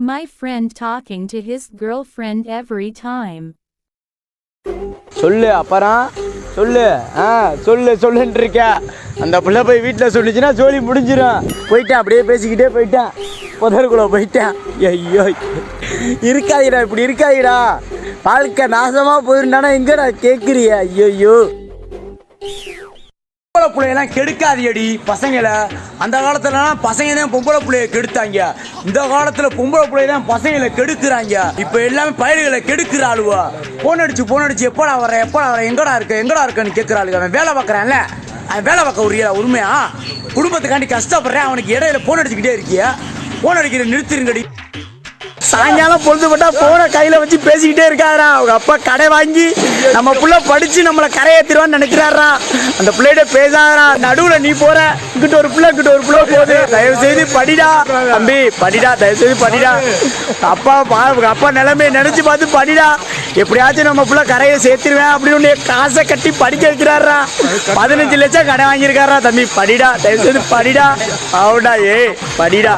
My friend talking to his girlfriend every time. சொல்லு அப்புறம் சொல்லு சொல்லுன்னு இருக்க. அந்த பிள்ளை போய் வீட்டில் சொல்லிச்சுன்னா ஜோலி முடிஞ்சிடும். போயிட்டேன், அப்படியே பேசிக்கிட்டே போயிட்டேன், புதருக்குள்ள போயிட்டேன். ஐயோ இருக்காதீடா, இப்படி இருக்காதீடா, வாழ்க்கை நாசமாக போயிருந்தானா எங்கடா கேட்குறிய? ஐயோ பொம்பளை பிள்ளையெல்லாம் கெடுக்காதியடி பசங்களை. அந்த காலத்துலலாம் பசங்க தான் பொம்பளை பிள்ளைய கெடுத்தாங்க. இந்த காலத்துல பொம்பளை பிள்ளைய தான் பசங்களை கெடுக்கிறாங்க. இப்ப எல்லாமே பயல்களை கெடுக்கிறாளுவா. போன் அடிச்சு எப்படா வர எங்கடா இருக்கன்னு கேட்கிறாளுங்க. அவன் வேலை பார்க்கறான்ல, அவன் வேலை பார்க்க உரியா உண்மையா? குடும்பத்துக்காண்டி கஷ்டப்படுறேன், அவனுக்கு இடையில போன் அடிச்சுக்கிட்டே இருக்கிய. போன் அடிக்கிற நிறுத்திருங்கடி. சாயங்காலம் பொழுதுபட்டா போனை கையில வச்சு பேசிக்கிட்டே இருக்காரா. அவங்க அப்பா கடை வாங்கி நம்ம புள்ள படிச்சு நம்மளை கரையேத்திருவான்னு நினைக்கிறாரா. அந்த பிள்ளைகிட்ட பேசாதா. நடுவுல நீ போற, இங்கிட்ட ஒரு பிள்ளை போகுது. தயவு செய்து படிடா தம்பி, படிடா, தயவு செய்து படிடா. அப்பா நிலைமையை நினைச்சு பார்த்து படிடா. எப்படியாச்சும் நம்ம புள்ள கரையை சேர்த்திருவேன் அப்படின்னு காசை கட்டி படிக்க வைக்கிறாரா. 15 லட்சம் கடை வாங்கியிருக்காரா. தம்பி படிடா, தயவு செய்து படிடா. அவடா படிடா.